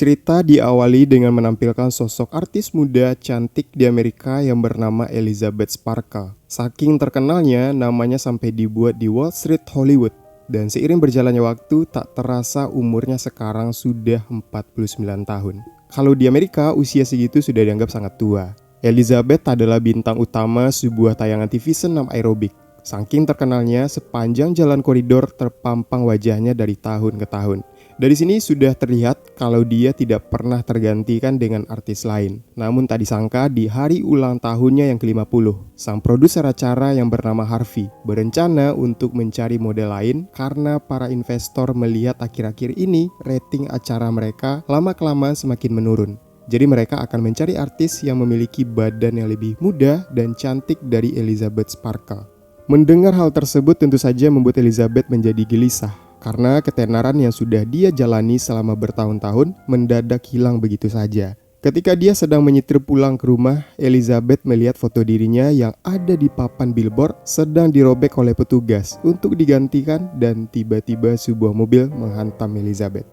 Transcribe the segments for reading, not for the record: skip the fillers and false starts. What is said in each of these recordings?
Cerita diawali dengan menampilkan sosok artis muda cantik di Amerika yang bernama Elizabeth Sparkle. Saking terkenalnya, namanya sampai dibuat di Wall Street Hollywood. Dan seiring berjalannya waktu, tak terasa umurnya sekarang sudah 49 tahun. Kalau di Amerika, usia segitu sudah dianggap sangat tua. Elizabeth adalah bintang utama sebuah tayangan TV senam aerobik. Saking terkenalnya, sepanjang jalan koridor terpampang wajahnya dari tahun ke tahun. Dari sini sudah terlihat kalau dia tidak pernah tergantikan dengan artis lain. Namun tak disangka di hari ulang tahunnya yang ke-50, sang produser acara yang bernama Harvey berencana untuk mencari model lain karena para investor melihat akhir-akhir ini rating acara mereka lama-kelamaan semakin menurun. Jadi mereka akan mencari artis yang memiliki badan yang lebih muda dan cantik dari Elizabeth Sparkle. Mendengar hal tersebut tentu saja membuat Elizabeth menjadi gelisah. Karena ketenaran yang sudah dia jalani selama bertahun-tahun mendadak hilang begitu saja. Ketika dia sedang menyetir pulang ke rumah, Elizabeth melihat foto dirinya yang ada di papan billboard sedang dirobek oleh petugas untuk digantikan dan tiba-tiba sebuah mobil menghantam Elizabeth.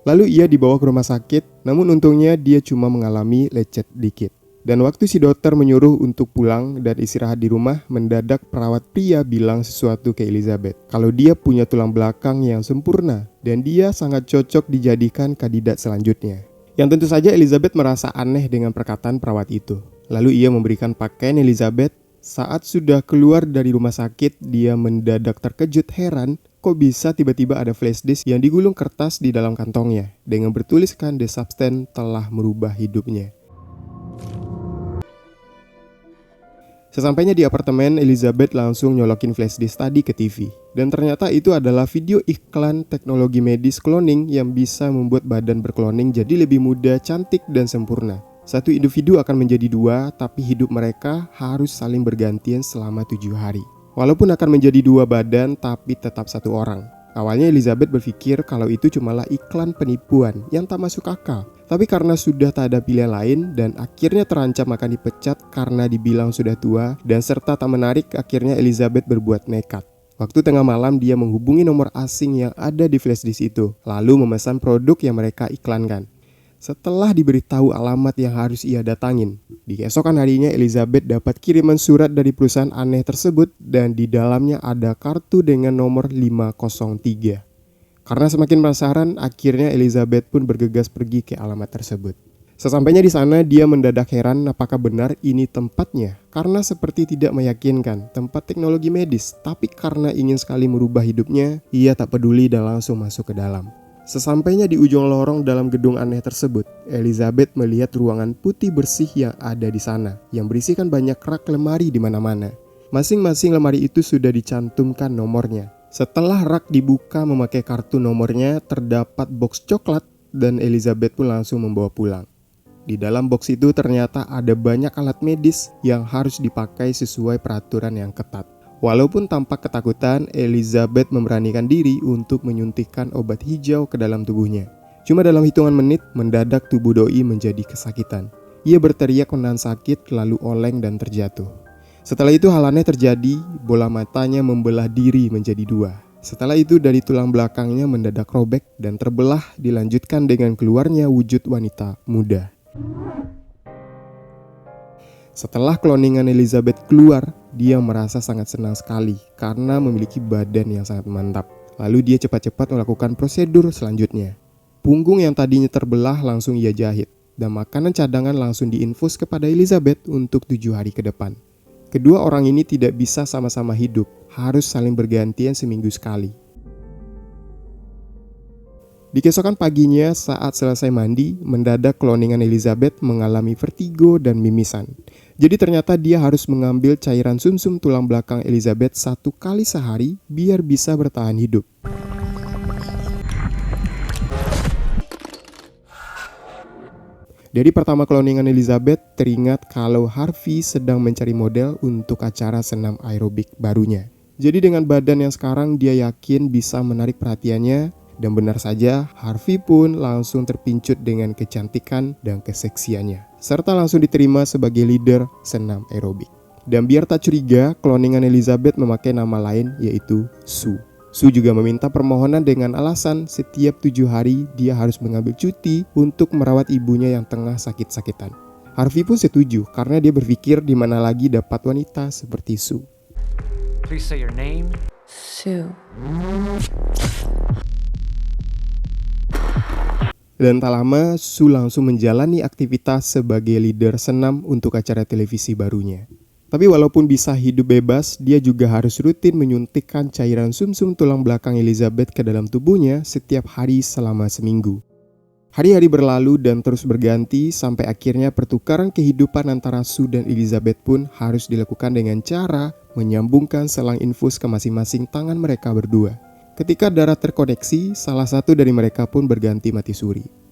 Lalu ia dibawa ke rumah sakit, namun untungnya dia cuma mengalami lecet dikit. Dan waktu si dokter menyuruh untuk pulang dan istirahat di rumah, mendadak perawat pria bilang sesuatu ke Elizabeth. Kalau dia punya tulang belakang yang sempurna dan dia sangat cocok dijadikan kandidat selanjutnya. Yang tentu saja Elizabeth merasa aneh dengan perkataan perawat itu. Lalu ia memberikan pakaian Elizabeth. Saat sudah keluar dari rumah sakit, dia mendadak terkejut heran kok bisa tiba-tiba ada flash disk yang digulung kertas di dalam kantongnya dengan bertuliskan The Substance telah merubah hidupnya. Sesampainya di apartemen, Elizabeth langsung nyolokin flash disk tadi ke TV. Dan ternyata itu adalah video iklan teknologi medis cloning yang bisa membuat badan berkloning jadi lebih muda, cantik, dan sempurna. Satu individu akan menjadi dua, tapi hidup mereka harus saling bergantian selama 7 hari. Walaupun akan menjadi dua badan, tapi tetap satu orang. Awalnya Elizabeth berpikir kalau itu cumalah iklan penipuan yang tak masuk akal. Tapi karena sudah tak ada pilihan lain dan akhirnya terancam akan dipecat karena dibilang sudah tua dan serta tak menarik, akhirnya Elizabeth berbuat nekat. Waktu tengah malam dia menghubungi nomor asing yang ada di flashdisk itu, lalu memesan produk yang mereka iklankan. Setelah diberitahu alamat yang harus ia datangin, di keesokan harinya Elizabeth dapat kiriman surat dari perusahaan aneh tersebut dan di dalamnya ada kartu dengan nomor 503. Karena semakin penasaran, akhirnya Elizabeth pun bergegas pergi ke alamat tersebut. Sesampainya di sana, dia mendadak heran apakah benar ini tempatnya. Karena seperti tidak meyakinkan tempat teknologi medis, tapi karena ingin sekali merubah hidupnya, ia tak peduli dan langsung masuk ke dalam. Sesampainya di ujung lorong dalam gedung aneh tersebut, Elizabeth melihat ruangan putih bersih yang ada di sana, yang berisikan banyak rak lemari di mana-mana. Masing-masing lemari itu sudah dicantumkan nomornya. Setelah rak dibuka memakai kartu nomornya, terdapat box coklat dan Elizabeth pun langsung membawa pulang. Di dalam box itu ternyata ada banyak alat medis yang harus dipakai sesuai peraturan yang ketat. Walaupun tampak ketakutan, Elizabeth memberanikan diri untuk menyuntikkan obat hijau ke dalam tubuhnya. Cuma dalam hitungan menit, mendadak tubuh doi menjadi kesakitan. Ia berteriak menahan sakit, lalu oleng dan terjatuh. Setelah itu hal aneh terjadi, bola matanya membelah diri menjadi dua. Setelah itu dari tulang belakangnya mendadak robek dan terbelah, dilanjutkan dengan keluarnya wujud wanita muda. Setelah kloningan Elizabeth keluar, dia merasa sangat senang sekali karena memiliki badan yang sangat mantap. Lalu dia cepat-cepat melakukan prosedur selanjutnya. Punggung yang tadinya terbelah langsung ia jahit, dan makanan cadangan langsung diinfus kepada Elizabeth untuk 7 hari ke depan. Kedua orang ini tidak bisa sama-sama hidup, harus saling bergantian seminggu sekali. Di keesokan paginya saat selesai mandi, mendadak kloningan Elizabeth mengalami vertigo dan mimisan. Jadi ternyata dia harus mengambil cairan sumsum tulang belakang Elizabeth 1 kali sehari biar bisa bertahan hidup. Dari pertama kloningan Elizabeth, teringat kalau Harvey sedang mencari model untuk acara senam aerobik barunya. Jadi dengan badan yang sekarang dia yakin bisa menarik perhatiannya. Dan benar saja, Harvey pun langsung terpincut dengan kecantikan dan keseksiannya, serta langsung diterima sebagai leader senam aerobik. Dan biar tak curiga, kloningan Elizabeth memakai nama lain yaitu Sue. Su juga meminta permohonan dengan alasan setiap 7 hari dia harus mengambil cuti untuk merawat ibunya yang tengah sakit-sakitan. Harvey pun setuju karena dia berpikir di mana lagi dapat wanita seperti Su. Please say your name. Sue. Dan tak lama, Su langsung menjalani aktivitas sebagai leader senam untuk acara televisi barunya. Tapi walaupun bisa hidup bebas, dia juga harus rutin menyuntikkan cairan sumsum tulang belakang Elizabeth ke dalam tubuhnya setiap hari selama seminggu. Hari-hari berlalu dan terus berganti sampai akhirnya pertukaran kehidupan antara Su dan Elizabeth pun harus dilakukan dengan cara menyambungkan selang infus ke masing-masing tangan mereka berdua. Ketika darah terkoneksi, salah satu dari mereka pun berganti mati suri.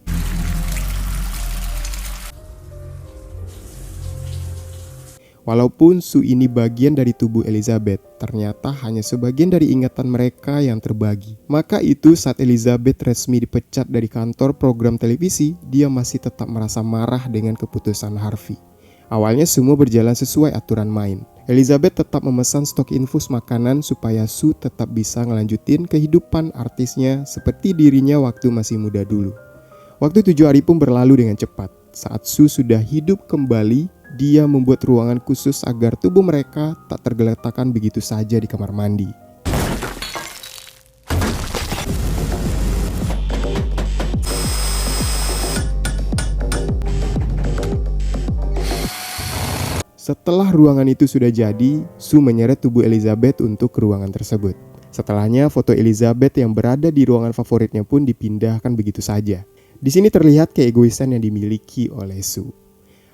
Walaupun Su ini bagian dari tubuh Elizabeth, ternyata hanya sebagian dari ingatan mereka yang terbagi. Maka itu saat Elizabeth resmi dipecat dari kantor program televisi, dia masih tetap merasa marah dengan keputusan Harvey. Awalnya semua berjalan sesuai aturan main. Elizabeth tetap memesan stok infus makanan supaya Su tetap bisa ngelanjutin kehidupan artisnya seperti dirinya waktu masih muda dulu. Waktu 7 hari pun berlalu dengan cepat. Saat Su sudah hidup kembali, dia membuat ruangan khusus agar tubuh mereka tak tergeletakkan begitu saja di kamar mandi. Setelah ruangan itu sudah jadi, Su menyeret tubuh Elizabeth untuk ke ruangan tersebut. Setelahnya, foto Elizabeth yang berada di ruangan favoritnya pun dipindahkan begitu saja. Di sini terlihat keegoisan yang dimiliki oleh Su.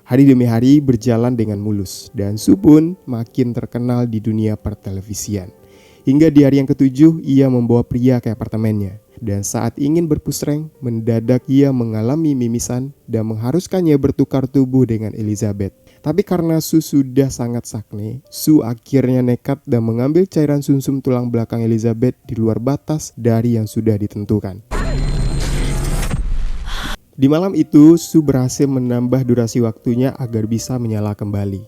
Hari demi hari berjalan dengan mulus, dan Su pun makin terkenal di dunia pertelevisian. Hingga di hari yang ke-7, ia membawa pria ke apartemennya. Dan saat ingin berpusreng, mendadak ia mengalami mimisan dan mengharuskannya bertukar tubuh dengan Elizabeth. Tapi karena Su sudah sangat sakne, Su akhirnya nekat dan mengambil cairan sumsum tulang belakang Elizabeth di luar batas dari yang sudah ditentukan. Di malam itu, Su berhasil menambah durasi waktunya agar bisa menyala kembali.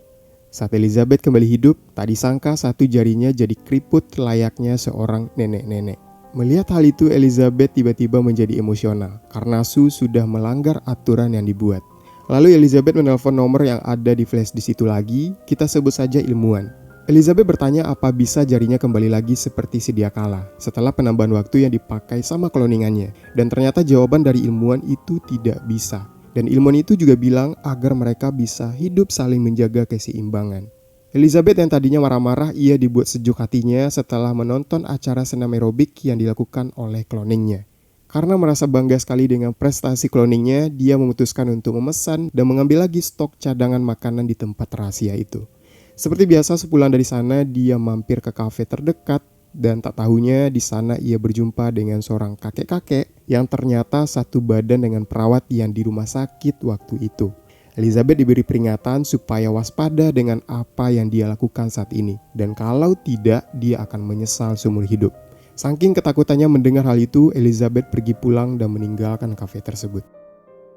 Saat Elizabeth kembali hidup, tak disangka satu jarinya jadi keriput layaknya seorang nenek-nenek. Melihat hal itu, Elizabeth tiba-tiba menjadi emosional karena Su sudah melanggar aturan yang dibuat. Lalu Elizabeth menelpon nomor yang ada di flashdisk itu lagi, kita sebut saja ilmuwan. Elizabeth bertanya apa bisa jarinya kembali lagi seperti sedia kala setelah penambahan waktu yang dipakai sama kloningannya. Dan ternyata jawaban dari ilmuwan itu tidak bisa. Dan ilmuwan itu juga bilang agar mereka bisa hidup saling menjaga keseimbangan. Elizabeth yang tadinya marah-marah, ia dibuat sejuk hatinya setelah menonton acara senam aerobik yang dilakukan oleh kloningnya. Karena merasa bangga sekali dengan prestasi kloningnya, dia memutuskan untuk memesan dan mengambil lagi stok cadangan makanan di tempat rahasia itu. Seperti biasa, sepulang dari sana dia mampir ke kafe terdekat dan tak tahunya di sana ia berjumpa dengan seorang kakek-kakek yang ternyata satu badan dengan perawat yang di rumah sakit waktu itu. Elizabeth diberi peringatan supaya waspada dengan apa yang dia lakukan saat ini, dan kalau tidak dia akan menyesal seumur hidup. Saking ketakutannya mendengar hal itu, Elizabeth pergi pulang dan meninggalkan kafe tersebut.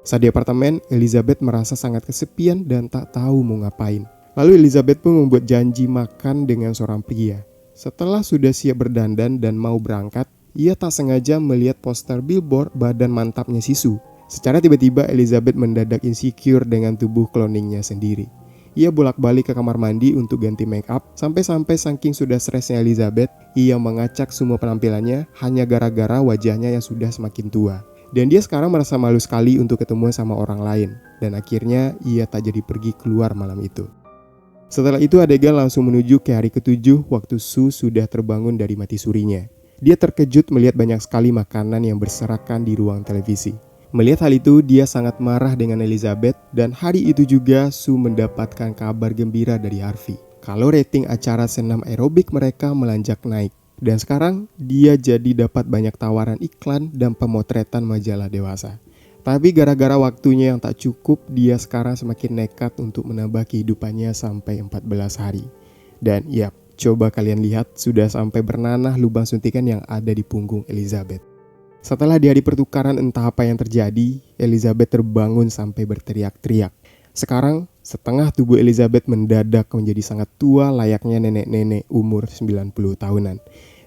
Saat di apartemen, Elizabeth merasa sangat kesepian dan tak tahu mau ngapain. Lalu Elizabeth pun membuat janji makan dengan seorang pria. Setelah sudah siap berdandan dan mau berangkat, ia tak sengaja melihat poster billboard badan mantapnya si Su. Secara tiba-tiba Elizabeth mendadak insecure dengan tubuh kloningnya sendiri. Ia bolak-balik ke kamar mandi untuk ganti make up, sampai-sampai saking sudah stresnya Elizabeth, ia mengacak semua penampilannya hanya gara-gara wajahnya yang sudah semakin tua. Dan dia sekarang merasa malu sekali untuk ketemu sama orang lain, dan akhirnya ia tak jadi pergi keluar malam itu. Setelah itu adegan langsung menuju ke hari ke-7 waktu Su sudah terbangun dari mati surinya. Dia terkejut melihat banyak sekali makanan yang berserakan di ruang televisi. Melihat hal itu, dia sangat marah dengan Elizabeth dan hari itu juga Su mendapatkan kabar gembira dari Harvey. Kalau rating acara senam aerobik mereka melanjak naik. Dan sekarang dia jadi dapat banyak tawaran iklan dan pemotretan majalah dewasa. Tapi gara-gara waktunya yang tak cukup, dia sekarang semakin nekat untuk menambah kehidupannya sampai 14 hari. Dan ya, coba kalian lihat sudah sampai bernanah lubang suntikan yang ada di punggung Elizabeth. Setelah di hari pertukaran entah apa yang terjadi, Elizabeth terbangun sampai berteriak-teriak. Sekarang, setengah tubuh Elizabeth mendadak menjadi sangat tua layaknya nenek-nenek umur 90 tahunan.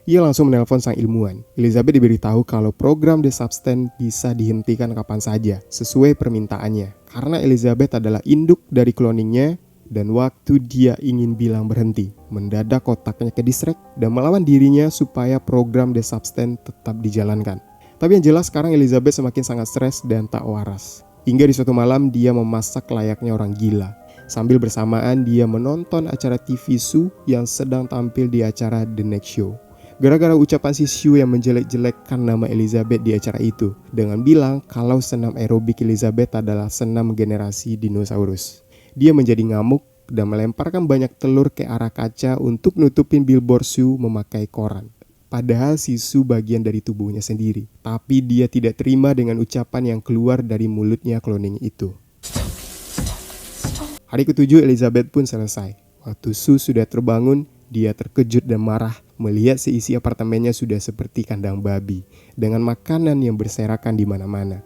Ia langsung menelpon sang ilmuwan. Elizabeth diberitahu kalau program The Substance bisa dihentikan kapan saja sesuai permintaannya. Karena Elizabeth adalah induk dari cloningnya dan waktu dia ingin bilang berhenti, mendadak otaknya ke-distract dan melawan dirinya supaya program The Substance tetap dijalankan. Tapi yang jelas sekarang Elizabeth semakin sangat stres dan tak waras. Hingga di suatu malam dia memasak layaknya orang gila. Sambil bersamaan dia menonton acara TV Sue yang sedang tampil di acara The Next Show. Gara-gara ucapan si Sue yang menjelek-jelekkan nama Elizabeth di acara itu dengan bilang kalau senam aerobik Elizabeth adalah senam generasi dinosaurus. Dia menjadi ngamuk dan melemparkan banyak telur ke arah kaca untuk nutupin billboard Sue memakai koran. Padahal si Sue bagian dari tubuhnya sendiri. Tapi dia tidak terima dengan ucapan yang keluar dari mulutnya cloning itu. Hari ke-7 Elizabeth pun selesai. Waktu Sue sudah terbangun, dia terkejut dan marah melihat seisi apartemennya sudah seperti kandang babi dengan makanan yang berserakan di mana-mana.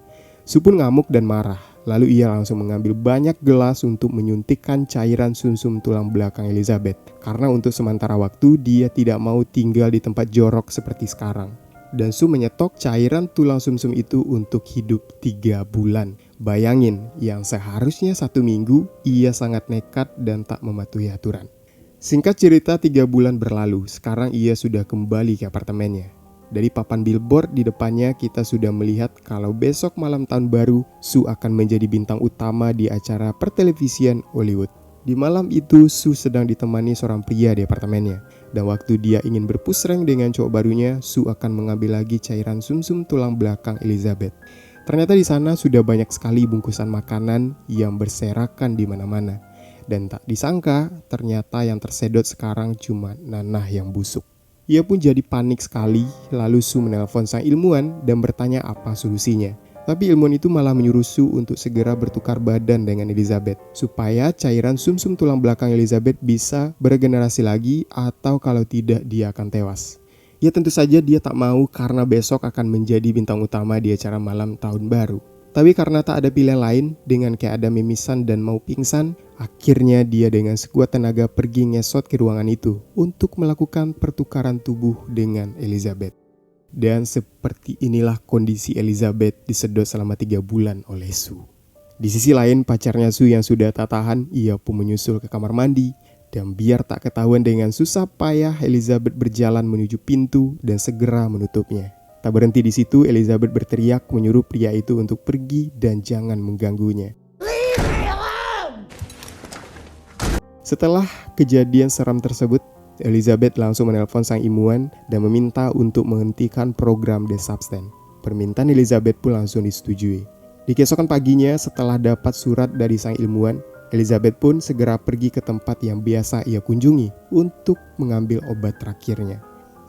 Sue pun ngamuk dan marah. Lalu ia langsung mengambil banyak gelas untuk menyuntikkan cairan sumsum tulang belakang Elizabeth. Karena untuk sementara waktu dia tidak mau tinggal di tempat jorok seperti sekarang. Dan Sue menyetok cairan tulang sumsum itu untuk hidup 3 bulan. Bayangin, yang seharusnya 1 minggu ia sangat nekat dan tak mematuhi aturan. Singkat cerita 3 bulan berlalu, sekarang ia sudah kembali ke apartemennya. Dari papan billboard di depannya kita sudah melihat kalau besok malam tahun baru Sue akan menjadi bintang utama di acara pertelevisian Hollywood. Di malam itu Sue sedang ditemani seorang pria di apartemennya. Dan waktu dia ingin berpusreng dengan cowok barunya, Sue akan mengambil lagi cairan sumsum tulang belakang Elizabeth. Ternyata di sana sudah banyak sekali bungkusan makanan yang berserakan di mana-mana. Dan tak disangka, ternyata yang tersedot sekarang cuma nanah yang busuk. Ia pun jadi panik sekali, lalu Sue menelpon sang ilmuwan dan bertanya apa solusinya. Tapi ilmuwan itu malah menyuruh Sue untuk segera bertukar badan dengan Elizabeth, supaya cairan sumsum tulang belakang Elizabeth bisa beregenerasi lagi atau kalau tidak dia akan tewas. Ya tentu saja dia tak mau karena besok akan menjadi bintang utama di acara malam tahun baru. Tapi karena tak ada pilihan lain, dengan keadaan mimisan dan mau pingsan, akhirnya dia dengan sekuat tenaga pergi ngesot ke ruangan itu untuk melakukan pertukaran tubuh dengan Elizabeth. Dan seperti inilah kondisi Elizabeth disedot selama 3 bulan oleh Sue. Di sisi lain, pacarnya Sue yang sudah tak tahan, ia pun menyusul ke kamar mandi. Dan biar tak ketahuan dengan susah payah, Elizabeth berjalan menuju pintu dan segera menutupnya. Tak berhenti di situ, Elizabeth berteriak menyuruh pria itu untuk pergi dan jangan mengganggunya. Setelah kejadian seram tersebut, Elizabeth langsung menelpon sang ilmuwan dan meminta untuk menghentikan program The Substance. Permintaan Elizabeth pun langsung disetujui. Di keesokan paginya, setelah dapat surat dari sang ilmuwan, Elizabeth pun segera pergi ke tempat yang biasa ia kunjungi untuk mengambil obat terakhirnya.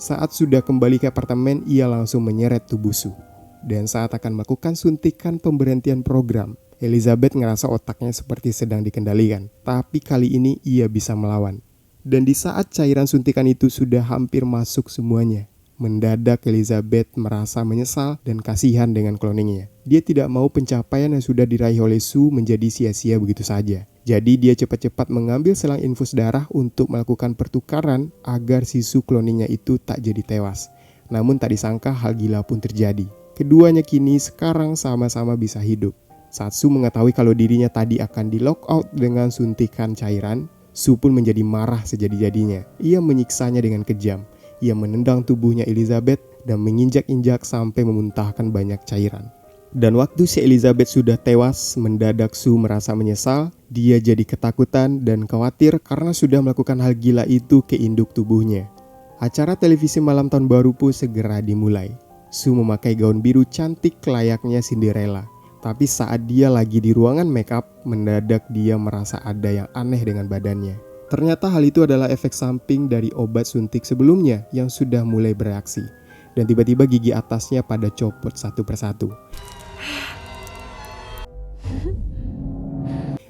Saat sudah kembali ke apartemen, ia langsung menyeret tubuh Sue. Dan saat akan melakukan suntikan pemberhentian program, Elizabeth ngerasa otaknya seperti sedang dikendalikan. Tapi kali ini ia bisa melawan. Dan di saat cairan suntikan itu sudah hampir masuk semuanya, mendadak Elizabeth merasa menyesal dan kasihan dengan cloningnya. Dia tidak mau pencapaian yang sudah diraih oleh Sue menjadi sia-sia begitu saja. Jadi dia cepat-cepat mengambil selang infus darah untuk melakukan pertukaran agar si Sue cloningnya itu tak jadi tewas. Namun tak disangka hal gila pun terjadi. Keduanya kini sekarang sama-sama bisa hidup. Saat Sue mengetahui kalau dirinya tadi akan di lock out dengan suntikan cairan, Sue pun menjadi marah sejadi-jadinya. Ia menyiksanya dengan kejam. Ia menendang tubuhnya Elizabeth dan menginjak-injak sampai memuntahkan banyak cairan. Dan waktu si Elizabeth sudah tewas, mendadak Sue merasa menyesal. Dia jadi ketakutan dan khawatir karena sudah melakukan hal gila itu ke induk tubuhnya. Acara televisi malam tahun baru pun segera dimulai. Sue memakai gaun biru cantik layaknya Cinderella. Tapi saat dia lagi di ruangan makeup, mendadak dia merasa ada yang aneh dengan badannya. Ternyata hal itu adalah efek samping dari obat suntik sebelumnya yang sudah mulai bereaksi. Dan tiba-tiba gigi atasnya pada copot satu persatu.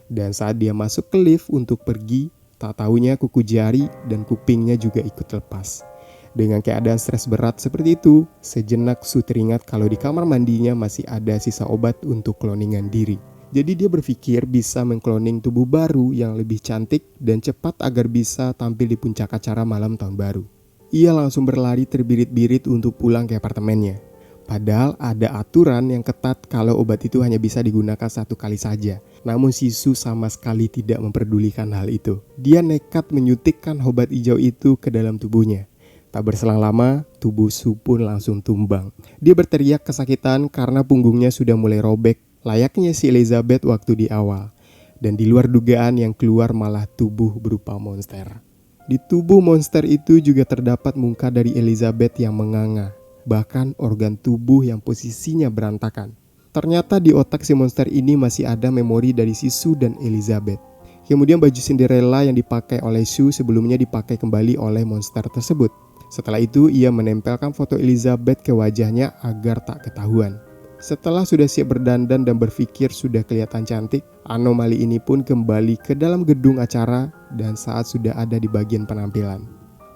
Dan saat dia masuk ke lift untuk pergi, tak taunya kuku jari dan kupingnya juga ikut lepas. Dengan keadaan stres berat seperti itu, sejenak Sue teringat kalau di kamar mandinya masih ada sisa obat untuk cloningan diri. Jadi dia berpikir bisa mengkloning tubuh baru yang lebih cantik dan cepat agar bisa tampil di puncak acara malam tahun baru. ia langsung berlari terbirit-birit untuk pulang ke apartemennya. Padahal ada aturan yang ketat kalau obat itu hanya bisa digunakan 1 kali saja. Namun si Su sama sekali tidak memperdulikan hal itu. Dia nekat menyuntikkan obat hijau itu ke dalam tubuhnya. Tak berselang lama, tubuh Su pun langsung tumbang. Dia berteriak kesakitan karena punggungnya sudah mulai robek, layaknya si Elizabeth waktu di awal. Dan di luar dugaan yang keluar malah tubuh berupa monster. Di tubuh monster itu juga terdapat muka dari Elizabeth yang menganga. Bahkan organ tubuh yang posisinya berantakan. Ternyata di otak si monster ini masih ada memori dari si Su dan Elizabeth. Kemudian baju Cinderella yang dipakai oleh Su sebelumnya dipakai kembali oleh monster tersebut. Setelah itu ia menempelkan foto Elizabeth ke wajahnya agar tak ketahuan. Setelah sudah siap berdandan dan berpikir sudah kelihatan cantik, anomali ini pun kembali ke dalam gedung acara dan saat sudah ada di bagian penampilan.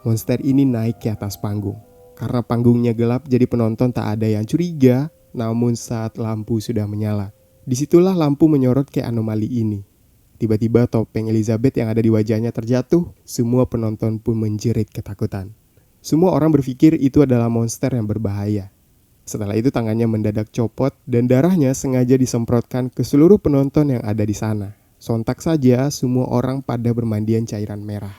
Monster ini naik ke atas panggung. Karena panggungnya gelap jadi penonton tak ada yang curiga, namun saat lampu sudah menyala, disitulah lampu menyorot ke anomali ini. Tiba-tiba topeng Elizabeth yang ada di wajahnya terjatuh, semua penonton pun menjerit ketakutan. Semua orang berpikir itu adalah monster yang berbahaya. Setelah itu tangannya mendadak copot dan darahnya sengaja disemprotkan ke seluruh penonton yang ada di sana. Sontak saja semua orang pada bermandian cairan merah.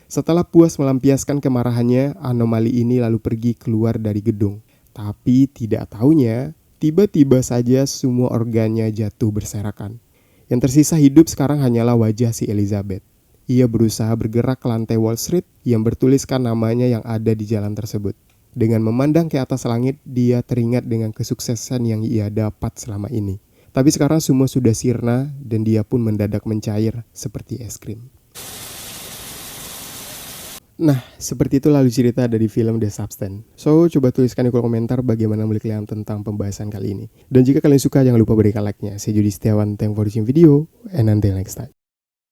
Setelah puas melampiaskan kemarahannya, anomali ini lalu pergi keluar dari gedung. Tapi tidak tahunya, tiba-tiba saja semua organnya jatuh berserakan. Yang tersisa hidup sekarang hanyalah wajah si Elizabeth. Ia berusaha bergerak ke lantai Wall Street yang bertuliskan namanya yang ada di jalan tersebut. Dengan memandang ke atas langit, dia teringat dengan kesuksesan yang ia dapat selama ini. Tapi sekarang semua sudah sirna dan dia pun mendadak mencair seperti es krim. Nah, seperti itu lalu cerita dari film The Substance. So, coba tuliskan di kolom komentar bagaimana menurut kalian tentang pembahasan kali ini. Dan jika kalian suka, jangan lupa berikan like-nya. Saya Jody Setiawan, thank for watching video, and until next time.